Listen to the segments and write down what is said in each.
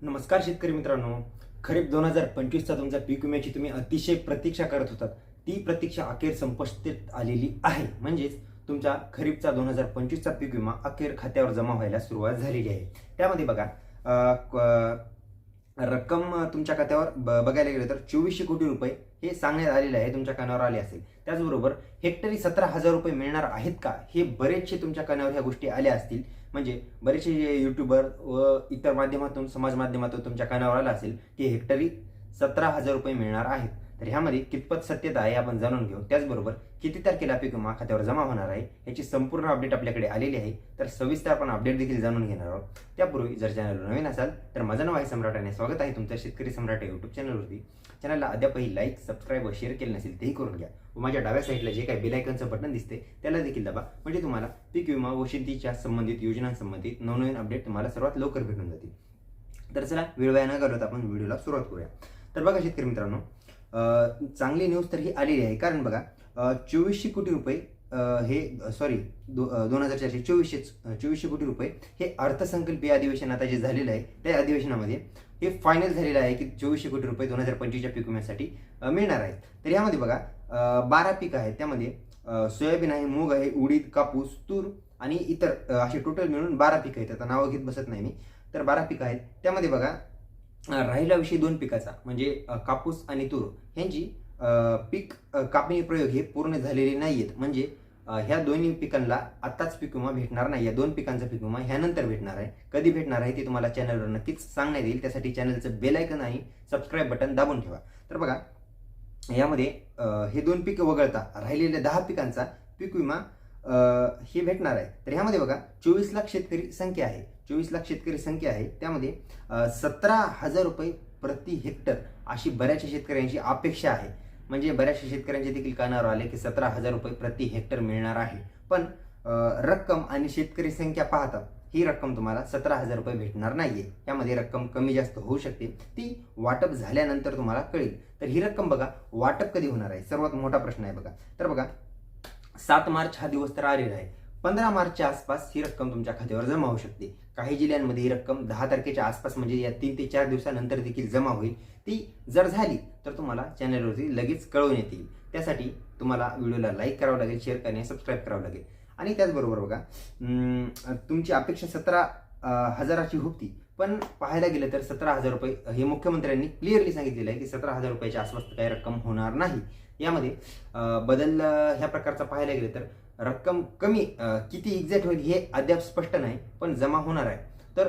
नमस्कार शेतकरी मित्रांनो. खरीप 2025चा तुमचा पीक विम्याची तुम्ही अतिशय प्रतीक्षा करत होतात. ती प्रतीक्षा अखेर संपुष्टात आलेली आहे. म्हणजेच तुमचा खरीपचा 2025चा पीक विमा अखेर खात्यावर जमा व्हायला सुरुवात झालेली आहे. त्यामध्ये बघा रक्कम तुमच्या खात्यावर बघायला गेलं तर 2400 कोटी रुपये हे सांगण्यात आलेले आहे, तुमच्या कानावर आले असेल. त्याचबरोबर हेक्टरी 17,000 रुपये मिळणार आहेत का, हे बरेचसे तुमच्या कानावर ह्या गोष्टी आल्या असतील. म्हणजे बरेचसे युट्यूबर व इतर माध्यमातून, समाज माध्यमातून तुमच्या कानावर आलं असेल की हेक्टरी 17,000 रुपये मिळणार आहेत. तर ह्यामध्ये कितपत सत्यता आहे आपण जाणून घेऊ. त्याचबरोबर किती तारखेला पीक विमा खात्यावर जमा होणार आहे याची संपूर्ण अपडेट आपल्याकडे आलेली आहे. तर सविस्तर आपण अपडेट देखील जाणून घेणार आहोत. त्यापूर्वी जर चॅनलवर नवीन असाल तर माझं नाव आहे सम्राट आणि स्वागत आहे तुमचं शेतकरी सम्राट युट्यूब चॅनलवरती. चॅनलला अद्यापही लाईक, सबस्क्राईब व शेअर केलं नसेल तेही करून घ्या. व माझ्या डाव्या साईडला जे काही बेल आयकॉनचं बटन दिसते त्याला देखील दाबा. म्हणजे तुम्हाला पीक विमा व शेतीच्या संबंधित योजनांसंबंधित नवनवीन अपडेट तुम्हाला सर्वात लवकर भेटून जातील. तर चला वेळ वाया न घालवता आपण व्हिडिओला सुरुवात करूया. तर बघा शेतकरी मित्रांनो, चांगली न्यूज तर ही आलेली आहे. कारण बघा 2400 कोटी रुपये हे 2400 कोटी रुपये हे अर्थसंकल्पीय अधिवेशन आता जे झालेलं आहे त्या अधिवेशनामध्ये हे फायनल झालेलं आहे की 2400 कोटी रुपये 2025च्या पीक विम्यासाठी मिळणार आहेत. तर यामध्ये बघा 12 पीक आहेत. त्यामध्ये सोयाबीन आहे, मूग आहे, उडीद, कापूस, तूर आणि इतर असे टोटल मिळून 12 पीक आहेत. आता नावं घेत बसत नाही मी. तर 12 पीक आहेत. त्यामध्ये बघा राहिला विषय 2 पिकाचा, म्हणजे कापूस आणि तूर ह्यांची पीक कापणी प्रयोग हे पूर्ण झालेले नाहीयेत. म्हणजे ह्या दोन्ही पिकांना आत्ताच पीक विमा भेटणार नाही. या 2 पिकांचा पीक विमा ह्यानंतर भेटणार आहे. कधी भेटणार आहे ते तुम्हाला चॅनलवर नक्कीच सांगण्यात येईल. त्यासाठी चॅनलचं बेल आयकॉन आणि सबस्क्राईब बटन दाबून ठेवा. तर बघा यामध्ये हे 2 पिकं वगळता राहिलेल्या 10 पिकांचा पीक विमा हे भेटणार आहे. तर ह्यामध्ये बघा 24 लाख शेतकरी संख्या आहे. 24 लाख शेतकरी संख्या आहे. त्यामध्ये 17,000 रुपये प्रति हेक्टर अशी बऱ्याचशा शेतकऱ्यांची अपेक्षा आहे. म्हणजे बऱ्याचशा शेतकऱ्यांचे देखील कानावर आले की 17,000 रुपये प्रति हेक्टर मिळणार आहे. पण रक्कम आणि शेतकरी संख्या पाहता ही रक्कम तुम्हाला 17,000 रुपये भेटणार नाहीये. यामध्ये रक्कम कमी जास्त होऊ शकते. ती वाटप झाल्यानंतर तुम्हाला कळेल. तर ही रक्कम बघा वाटप कधी होणार आहे, सर्वात मोठा प्रश्न आहे बघा. तर बघा 7 मार्च हा दिवस तर आलेला आहे. 15 मार्चच्या आसपास ही रक्कम तुमच्या खात्यावर जमा होऊ शकते. काही जिल्ह्यांमध्ये ही रक्कम 10 तारखेच्या आसपास, म्हणजे या 3 ते 4 दिवसानंतर देखील जमा होईल. ती जर झाली तर तुम्हाला चॅनलवरती लगेच कळवण्यात येईल. त्यासाठी तुम्हाला व्हिडिओला लाईक करावं लागेल, शेअर करणे, सबस्क्राईब करावं लागेल. आणि त्याचबरोबर बघा तुमची अपेक्षा 17,000ची होती. पण पाहायला गेलं तर 17,000 रुपये हे मुख्यमंत्र्यांनी क्लिअरली सांगितलेलं आहे की 17,000 रुपयाच्या आसपास काही रक्कम होणार नाही. यामध्ये बदल ह्या प्रकारचा पाहायला गेलं तर रक्कम कमी किती एक्झॅक्ट होईल हे अद्याप स्पष्ट नाही, पण जमा होणार आहे. तर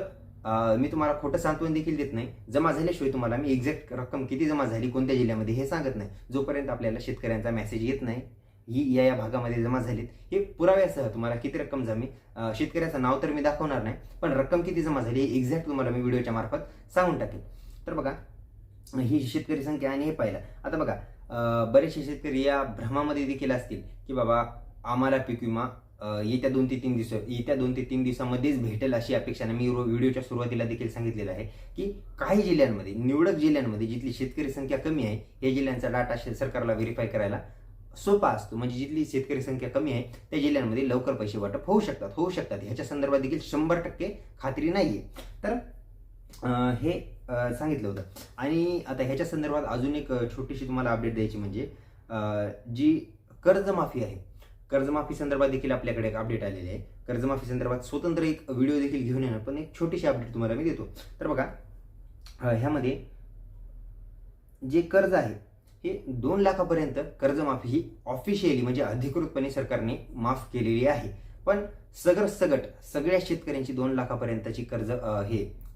मी तुम्हाला खोटं सांत्वन देखील देत नाही. जमा झाल्याशिवाय तुम्हाला मी एक्झॅक्ट रक्कम किती जमा झाली कोणत्या जिल्ह्यामध्ये हे सांगत नाही. जोपर्यंत आपल्याला शेतकऱ्यांचा मेसेज येत नाही ही या भागामध्ये जमा झालीत हे पुराव्यासह तुम्हाला किती रक्कम जमी, शेतकऱ्याचं नाव तर मी दाखवणार नाही, पण रक्कम किती जमा झाली हे एक्झॅक्ट तुम्हाला मी व्हिडिओच्या मार्फत सांगून टाकेल. तर बघा ही शेतकरी संख्या आणि हे पाहिलं. आता बघा बरेचसे शेतकरी या भ्रमामध्ये देखील असतील की बाबा आम्हाला पीक विमा येत्या 2 ते 3 दिवसामध्येच भेटेल अशी अपेक्षा. मी व्हिडिओच्या सुरुवातीला देखील सांगितलेलं आहे की काही जिल्ह्यांमध्ये, निवडक जिल्ह्यांमध्ये जिथली शेतकरी संख्या कमी आहे या जिल्ह्यांचा डाटा सरकारला व्हेरीफाय करायला सोपा असतो. म्हणजे जिथली शेतकरी संख्या कमी आहे त्या जिल्ह्यांमध्ये लवकर पैसे वाटप होऊ शकतात. ह्याच्या संदर्भात देखील 100% खात्री नाहीये. तर हे सांगितलं होतं. आणि आता ह्याच्या संदर्भात अजून एक छोटीशी तुम्हाला अपडेट द्यायची, म्हणजे जी कर्जमाफी आहे, कर्जमाफी संदर्भात देखील आपल्याकडे एक अपडेट आलेली आहे. कर्जमाफी संदर्भात स्वतंत्र एक व्हिडिओ देखील घेऊन येणार, पण एक छोटीशी अपडेट तुम्हाला मी देतो. तर बघा ह्यामध्ये जे कर्ज आहे हे 2 लाखापर्यंत कर्जमाफी ही ऑफिशियली म्हणजे अधिकृतपणे सरकारने माफ केलेली आहे. पण सगळ्या शेतकऱ्यांची 2 लाखापर्यंतची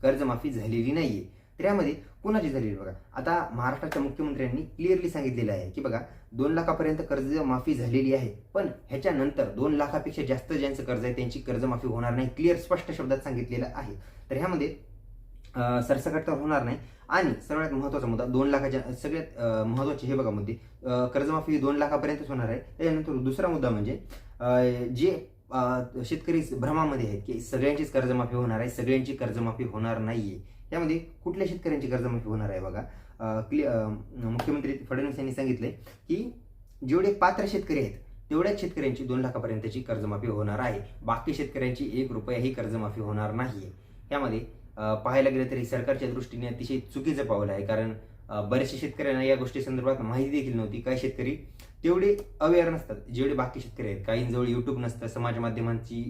कर्जमाफी झालेली नाहीये. तर यामध्ये कुणाची झालेली बघा. आता महाराष्ट्राच्या मुख्यमंत्र्यांनी क्लिअरली सांगितलेलं आहे की बघा 2 लाखापर्यंत कर्जमाफी झालेली आहे, पण ह्याच्यानंतर 2 लाखापेक्षा जास्त ज्यांचं कर्ज आहे त्यांची कर्जमाफी होणार नाही. क्लिअर स्पष्ट शब्दात सांगितलेलं आहे. तर ह्यामध्ये सरसकट तर होणार नाही. आणि सगळ्यात महत्त्वाचा मुद्दा 2 लाखाच्या सगळ्यात महत्त्वाचे हे बघा मुद्दे, कर्जमाफी 2 लाखापर्यंतच होणार आहे. त्याच्यानंतर दुसरा मुद्दा म्हणजे जे शेतकरी भ्रमामध्ये आहेत की सगळ्यांचीच कर्जमाफी होणार आहे, सगळ्यांची कर्जमाफी होणार नाहीये. यामध्ये कुठल्या शेतकऱ्यांची कर्जमाफी होणार आहे बघा. मुख्यमंत्री फडणवीस यांनी सांगितले की जेवढे पात्र शेतकरी आहेत तेवढ्याच शेतकऱ्यांची 2 लाखापर्यंतची कर्जमाफी होणार आहे. बाकी शेतकऱ्यांची 1 रुपयाही कर्जमाफी होणार नाहीये. यामध्ये पाहायला गेलं तर हे सरकारच्या दृष्टीने अतिशय चुकीचं पाऊल आहे. कारण बऱ्याचशा शेतकऱ्यांना या गोष्टी संदर्भात माहिती देखील नव्हती. काही शेतकरी तेवढे अवेअर नसतात जेवढे बाकी शेतकरी आहेत. काहींजवळ यूट्यूब नसतं, समाज माध्यमांची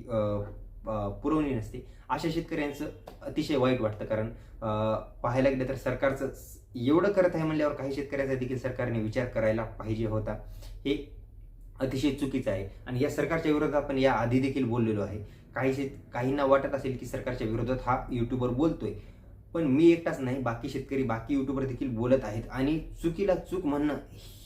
पुरवणी नसते. अशा शेतकऱ्यांचं अतिशय वाईट वाटतं. कारण पाहायला गेलं तर सरकारचं एवढं करत आहे म्हणल्यावर काही शेतकऱ्यांचा देखील सरकारने विचार करायला पाहिजे होता. हे अतिशय चुकीचं आहे आणि या सरकारच्या विरोधात आपण या आधी देखील बोललेलो आहे. काहींना वाटत असेल की सरकारच्या विरोधात हा यूट्यूबर बोलतोय, पण मी एकटाच नाही, बाकी शेतकरी, बाकी यूट्यूबर देखील बोलत आहेत. आणि चुकीला चूक म्हणणं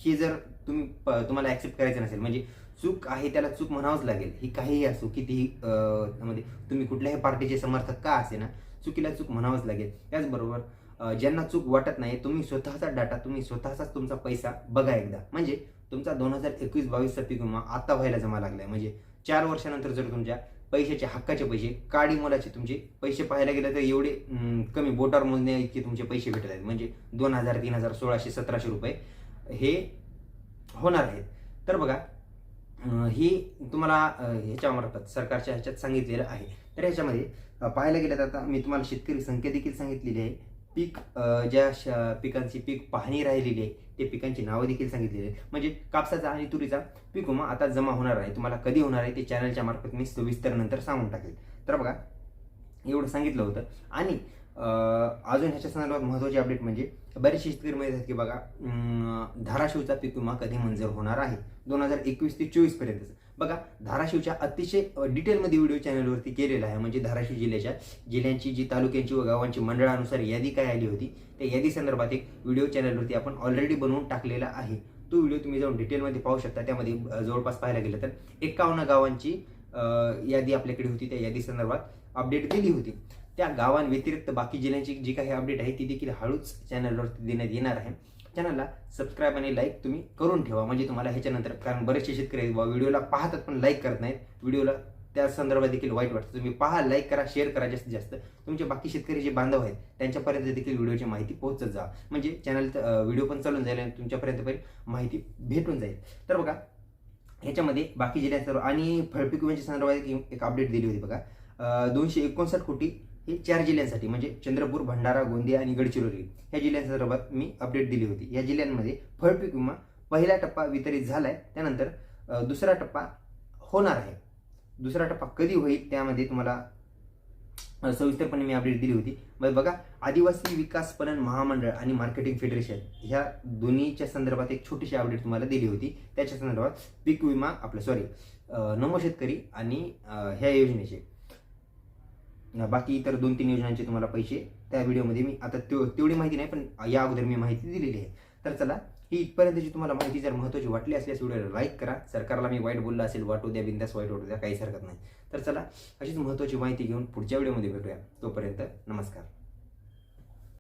हे जर तुम्हाला ॲक्सेप्ट करायचं नसेल, म्हणजे चूक आहे त्याला चूक म्हणावंच लागेल. ही काहीही असो, कितीही म्हणजे तुम्ही कुठल्याही पार्टीचे समर्थक का असे ना, चुकीला चूक म्हणावंच लागेल. त्याचबरोबर ज्यांना चूक वाटत नाही, तुम्ही स्वतःचा डाटा, तुम्ही स्वतःचाच तुमचा पैसा बघा एकदा. म्हणजे तुमचा 2021-22चा पीक विमा आता व्हायला जमा लागलाय. म्हणजे 4 वर्षानंतर जर तुमच्या पैशाचे, हक्काचे पैसे, काडी मोलाचे तुमचे पैसे पाहायला गेले तर एवढे कमी बोटावर मोजण्या इतके तुमचे पैसे भेटत आहेत. म्हणजे 2000, 3000, 1600-1700 रुपये हे होणार आहेत. तर बघा, हे तुम्हाला ह्याच्यामार्फत सरकारच्या ह्याच्यात सांगितलेलं आहे. तर ह्याच्यामध्ये पाहायला गेलं तर आता मी तुम्हाला शेतकरी संख्या देखील सांगितलेली आहे. पीक ज्या पिकांची पीक पाहणी राहिलेली आहे ते पिकांची नावं देखील सांगितलेली आहेत. म्हणजे कापसाचा आणि तुरीचा पीक विमा आता जमा होणार आहे. तुम्हाला कधी होणार आहे ते चॅनलच्या मार्फत मी सविस्तर नंतर सांगून टाकेल. तर बघा, एवढं सांगितलं होतं. आणि अजून ह्याच्या संदर्भात महत्त्वाची अपडेट म्हणजे बरेचसे शेतकरी माहीत आहेत की बघा, धाराशिवचा पीक विमा कधी मंजूर होणार आहे 2021 ते 24 पर्यंतचा. बघा, धाराशिवच्या अतिशय डिटेलमध्ये व्हिडिओ चॅनलवरती केलेला आहे. म्हणजे धाराशिव जिल्ह्यांची जी तालुक्यांची व गावांची मंडळानुसार यादी काय आली होती त्या यादी संदर्भात एक व्हिडिओ चॅनलवरती आपण ऑलरेडी बनवून टाकलेला आहे. तो व्हिडिओ तुम्ही जाऊन डिटेलमध्ये पाहू शकता. त्यामध्ये जवळपास पाहायला गेलं तर 51 गावांची यादी आपल्याकडे होती. त्या यादी संदर्भात अपडेट दिली होती. त्या गावांव्यतिरिक्त बाकी जिल्ह्यांची जी काही अपडेट आहे ती देखील हळूच चॅनलवरती देण्यात येणार आहे. चॅनलला सबस्क्राईब आणि लाईक तुम्ही करून ठेवा. म्हणजे तुम्हाला ह्याच्यानंतर, कारण बरेचसे शेतकरी व्हिडिओला पाहतात पण लाईक करत नाहीत, व्हिडिओला त्या संदर्भात देखील वाईट वाटतं. तुम्ही पहा, लाईक करा, शेअर करा. जास्तीत जास्त तुमचे बाकी शेतकरी जे बांधव आहेत त्यांच्यापर्यंत देखील व्हिडिओची माहिती पोहोचत जा. म्हणजे चॅनल व्हिडिओ पण चालून जाईल आणि तुमच्यापर्यंत माहिती भेटून जाईल. तर बघा, ह्याच्यामध्ये बाकी जिल्ह्यांचं आणि फळपीक विम्याच्या संदर्भात एक अपडेट दिली होती. बघा, 259 कोटी हे 4 जिल्ह्यांसाठी, म्हणजे चंद्रपूर, भंडारा, गोंदिया आणि गडचिरोली ह्या जिल्ह्यांसंदर्भात मी अपडेट दिली होती. या जिल्ह्यांमध्ये फळपीक विमा पहिला टप्पा वितरित झालाय. त्यानंतर दुसरा टप्पा होणार आहे. दुसरा टप्पा कधी होईल त्यामध्ये तुम्हाला सविस्तरपणे मी अपडेट दिली होती. मग बघा, आदिवासी विकास पणन महामंडळ आणि मार्केटिंग फेडरेशन ह्या दोन्हीच्या संदर्भात एक छोटीशी अपडेट तुम्हाला दिली होती. त्याच्या संदर्भात पीक विमा नमो शेतकरी आणि ह्या योजनेचे बाकी इतर 2-3 योजनांचे तुम्हाला पैसे त्या व्हिडिओमध्ये मी आता तेवढी माहिती नाही, पण या अगोदर मी माहिती दिलेली आहे. तर चला, ही इथपर्यंतची तुम्हाला माहिती जर महत्त्वाची वाटली असल्यास व्हिडिओला लाईक करा. सरकारला मी वाईट बोलला असेल, वाटू द्या, बिंदास वाईट वाटू द्या, काहीच हरकत नाही. तर चला, अशीच महत्त्वाची माहिती घेऊन पुढच्या व्हिडिओमध्ये भेटूया. तोपर्यंत नमस्कार.